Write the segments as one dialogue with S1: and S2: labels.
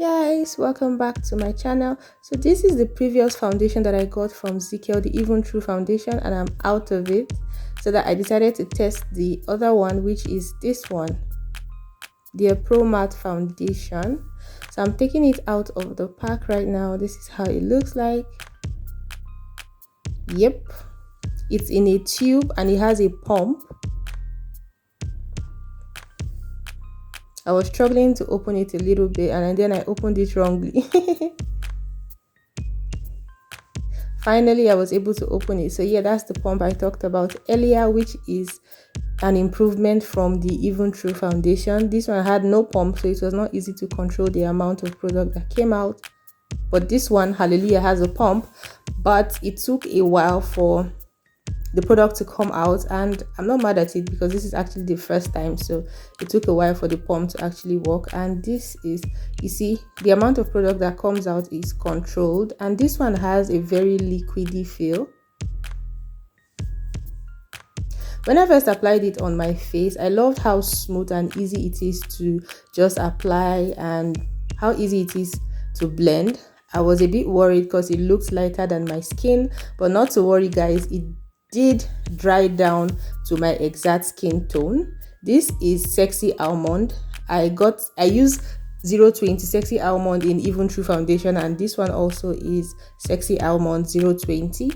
S1: Guys, welcome back to my channel. So this is the previous foundation that I got from Zikel, the Even True foundation, and I'm out of it, so that I decided to test the other one, which is this one, the Pro Matte foundation. So I'm taking it out of the pack right now. This is how it looks like. Yep, it's in a tube and it has a pump. I was struggling to open it a little bit and then I opened it wrongly. Finally, I was able to open it. So yeah, that's the pump I talked about earlier, which is an improvement from the Even True foundation. This one had no pump, so it was not easy to control the amount of product that came out. But this one, hallelujah, has a pump, but it took a while for the product to come out, and I'm not mad at it because this is actually the first time, so it took a while for the pump to actually work. And this is, you see, the amount of product that comes out is controlled, and this one has a very liquidy feel. When I first applied it on my face, I loved how smooth and easy it is to just apply and how easy it is to blend. I was a bit worried because it looks lighter than my skin, but not to worry guys, it did dry down to my exact skin tone. This is Sexy Almond. I use 020 Sexy Almond in Even True foundation, and this one also is Sexy Almond 020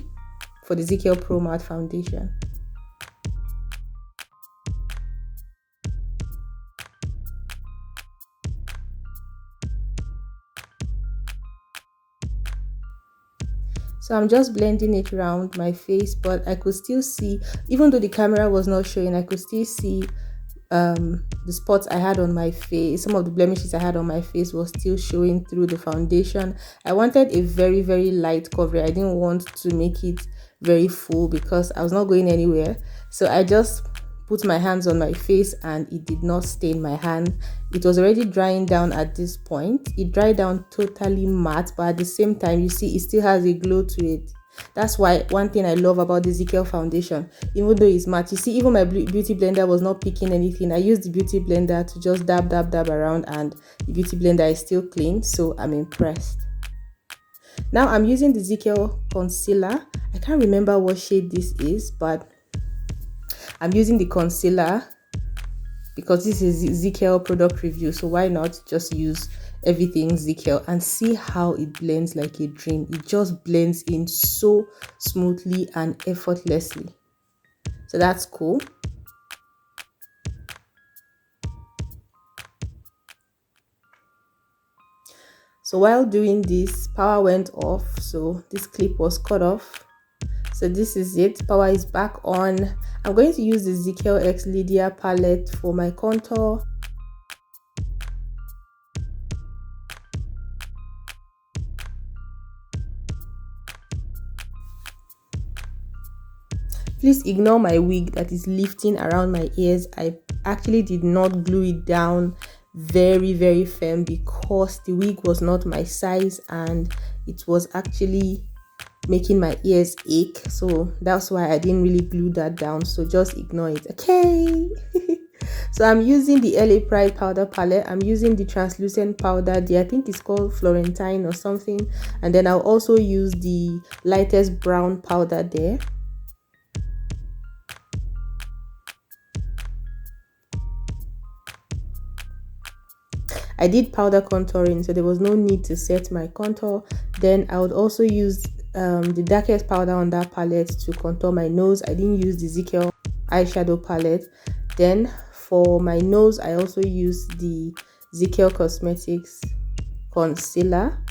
S1: for the Zikel Pro Matte foundation. So I'm just blending it around my face, but I could still see, even though the camera was not showing, I could still see the spots I had on my face. Some of the blemishes I had on my face was still showing through the foundation. I wanted a very, very light coverage. I didn't want to make it very full because I was not going anywhere. So I just put my hands on my face and it did not stain my hand. It was already drying down at this point. It dried down totally matte, but at the same time, you see, it still has a glow to it. That's why one thing I love about the Zikel foundation, even though it's matte, you see, even my beauty blender was not picking anything. I used the beauty blender to just dab around, and the beauty blender is still clean, so I'm impressed. Now I'm using the Zikel concealer. I can't remember what shade this is, but I'm using the concealer because this is Zikel product review, so why not just use everything Zikel and see how it blends like a dream. It just blends in so smoothly and effortlessly, so that's cool. So while doing this, power went off, so this clip was cut off. So this is it, power is back on. I'm going to use the Zikel X Lydia palette for my contour. Please ignore my wig that is lifting around my ears. I actually did not glue it down very, very firm because the wig was not my size and it was actually making my ears ache, so that's why I didn't really glue that down, so just ignore it, okay? So I'm using the LA Pride powder palette. I'm using the translucent powder, I think it's called Florentine or something, and then I'll also use the lightest brown powder there. I did powder contouring, so there was no need to set my contour. Then I would also use the darkest powder on that palette to contour my nose. I didn't use the Zikel eyeshadow palette. Then for my nose, I also used the Zikel Cosmetics concealer.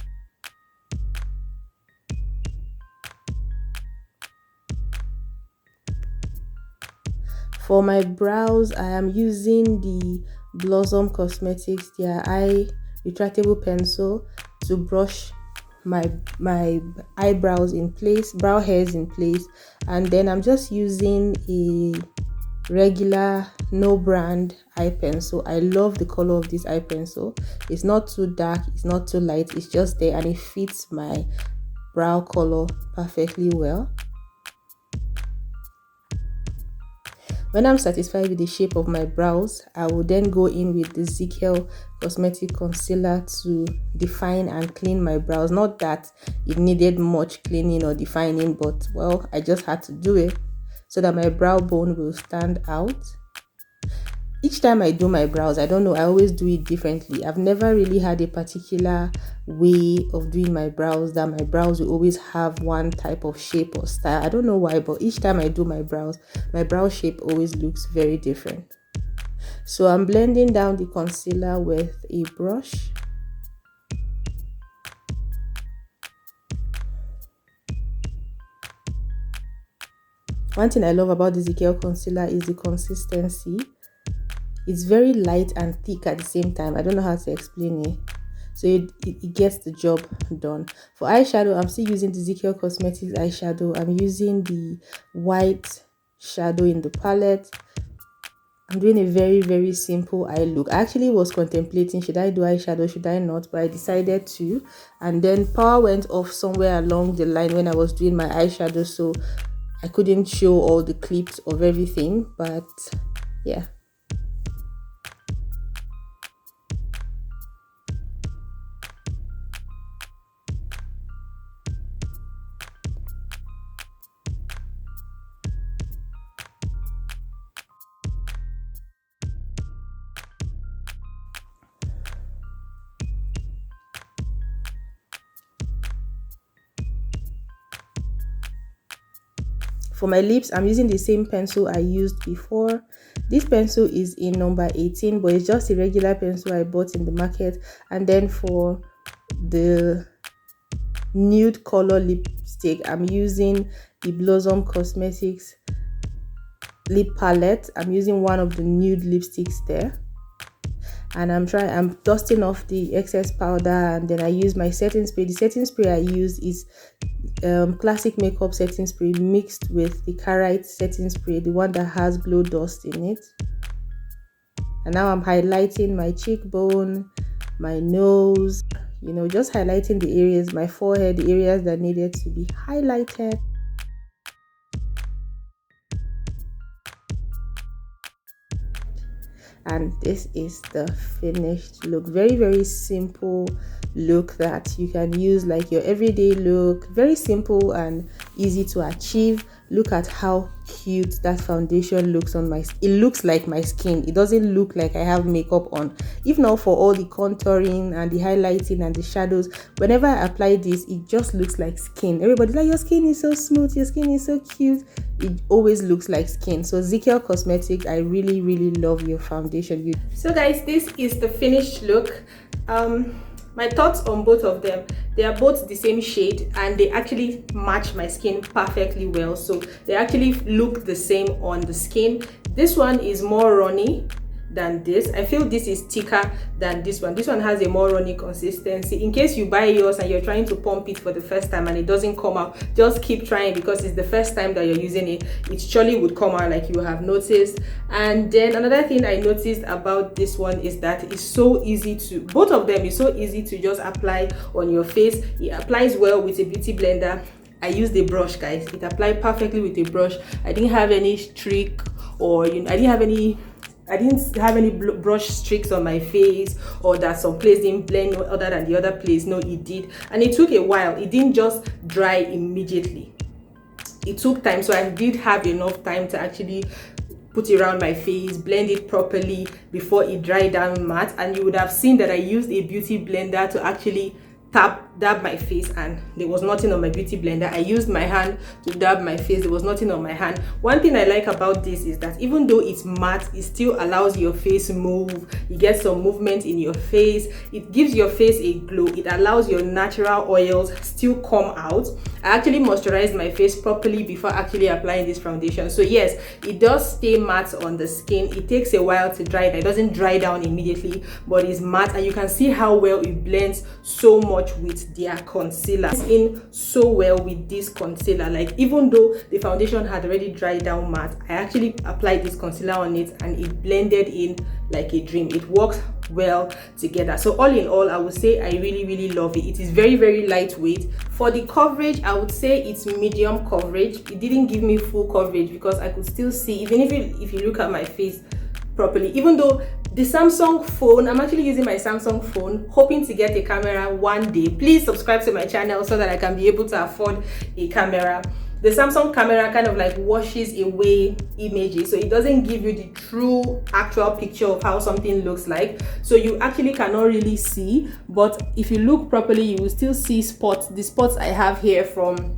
S1: For my brows, I am using the Blossom Cosmetics, their eye retractable pencil, to brush my eyebrows in place, brow hairs in place. And then I'm just using a regular no brand eye pencil. I love the color of this eye pencil. It's not too dark, it's not too light, it's just there and it fits my brow color perfectly well. When I'm satisfied with the shape of my brows, I will then go in with the Zikel cosmetic concealer to define and clean my brows. Not that it needed much cleaning or defining, but well, I just had to do it so that my brow bone will stand out. Each time I do my brows, I don't know, I always do it differently. I've never really had a particular way of doing my brows that my brows will always have one type of shape or style. I don't know why, but each time I do my brows, my brow shape always looks very different. So I'm blending down the concealer with a brush. One thing I love about the Zikel concealer is the consistency. It's very light and thick at the same time. I don't know how to explain it. So it gets the job done. For eyeshadow, I'm still using the Zikel Cosmetics eyeshadow. I'm using the white shadow in the palette. I'm doing a very simple eye look. I actually was contemplating, should I do eyeshadow, should I not? But I decided to. And then power went off somewhere along the line when I was doing my eyeshadow. So I couldn't show all the clips of everything. But yeah. For my lips, I'm using the same pencil I used before. This pencil is in number 18, but it's just a regular pencil I bought in the market. And then for the nude color lipstick, I'm using the Blossom Cosmetics lip palette. I'm using one of the nude lipsticks there. And I'm dusting off the excess powder, and then I use my setting spray. The setting spray I use is classic makeup setting spray mixed with the Carite setting spray, the one that has glow dust in it. And now I'm highlighting my cheekbone, my nose, you know, just highlighting the areas, my forehead, the areas that needed to be highlighted. And this is the finished look. Very simple look that you can use like your everyday look. Very simple and easy to achieve. Look at how cute that foundation looks on my skin. It looks like my skin. It doesn't look like I have makeup on. If not for all the contouring and the highlighting and the shadows, whenever I apply this, it just looks like skin. Everybody's like, your skin is so smooth, your skin is so cute. It always looks like skin. So Zikel Cosmetics, I really love your foundation. So guys, this is the finished look. My thoughts on both of them, they are both the same shade and they actually match my skin perfectly well. So they actually look the same on the skin. This one is more runny than this. I feel this is thicker than this one. This one has a more runny consistency. In case you buy yours and you're trying to pump it for the first time and it doesn't come out, just keep trying because it's the first time that you're using it. It surely would come out like you have noticed. And then another thing I noticed about this one is that it's so easy to, both of them is so easy to just apply on your face. It applies well with a beauty blender. I used a brush, guys. It applied perfectly with a brush. I didn't have any streak or I didn't have any brush streaks on my face, or that some place didn't blend other than the other place. No, it did. And it took a while. It didn't just dry immediately. It took time. So I did have enough time to actually put it around my face, blend it properly before it dried down matte. And you would have seen that I used a beauty blender to actually dab my face, and there was nothing on my beauty blender. I used my hand to dab my face. There was nothing on my hand. One thing I like about this is that even though it's matte, it still allows your face move. You get some movement in your face. It gives your face a glow. It allows your natural oils still come out. I actually moisturized my face properly before actually applying this foundation. So yes, it does stay matte on the skin. It takes a while to dry. It doesn't dry down immediately, but it's matte, and you can see how well it blends so much with with their concealer. It's in so well with this concealer. Like, even though the foundation had already dried down matte, I actually applied this concealer on it and it blended in like a dream. It works well together. So all in all, I would say I really love it. It is very lightweight. For the coverage, I would say it's medium coverage. It didn't give me full coverage because I could still see, even if you look at my face properly, even though the Samsung phone, I'm actually using my Samsung phone, hoping to get a camera one day. Please subscribe to my channel so that I can be able to afford a camera. The Samsung camera kind of like washes away images, so it doesn't give you the true actual picture of how something looks like. So you actually cannot really see, but if you look properly, you will still see spots. The spots I have here from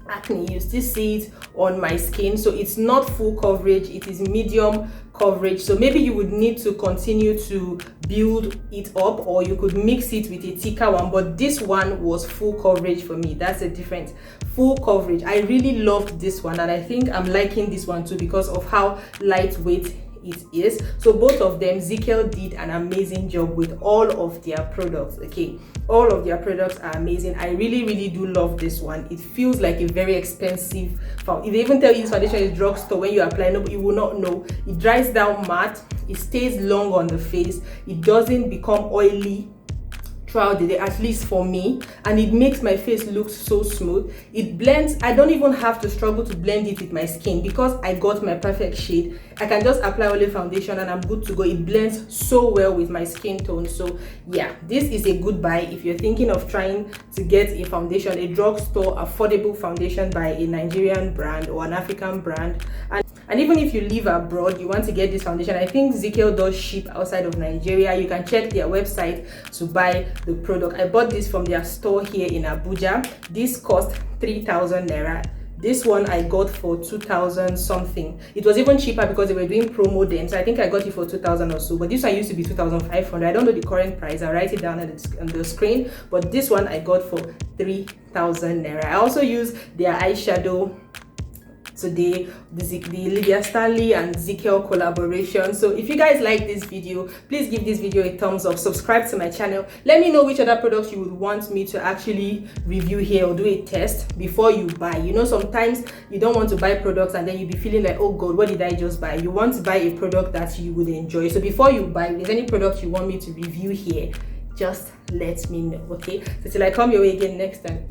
S1: acne, you still see it on my skin. So it's not full coverage, it is medium coverage. So maybe you would need to continue to build it up, or you could mix it with a thicker one, but this one was full coverage for me. That's the difference. Full coverage. I really loved this one, and I think I'm liking this one too because of how lightweight it is. So both of them, Zikel did an amazing job with all of their products. Okay, all of their products are amazing. I really do love this one. It feels like a very expensive foundation. If they even tell you this foundation is drugstore, when you apply, no, you will not know. It dries down matte, it stays long on the face, it doesn't become oily throughout the day, at least for me, and it makes my face look so smooth. It blends. I don't even have to struggle to blend it with my skin because I got my perfect shade. I can just apply only foundation and I'm good to go. It blends so well with my skin tone. So yeah, this is a good buy if you're thinking of trying to get a foundation, a drugstore affordable foundation by a Nigerian brand or an African brand. And even if you live abroad, you want to get this foundation, I think Zikel does ship outside of Nigeria. You can check their website to buy the product. I bought this from their store here in Abuja. This cost 3,000 naira. This one I got for 2,000 something. It was even cheaper because they were doing promo then, so I think I got it for 2,000 or so. But this one used to be 2,500. I don't know the current price. I'll write it down on the screen. But this one I got for 3,000 naira. I also use their eyeshadow today, the Lydia Stanley and Zikel collaboration. So if you guys like this video, please give this video a thumbs up, subscribe to my channel. Let me know which other products you would want me to actually review here or do a test before you buy. You know, sometimes you don't want to buy products and then you'll be feeling like, oh god, what did I just buy? You want to buy a product that you would enjoy. So before you buy, if there's any product you want me to review here, just let me know. Okay, so till I come your way again next time.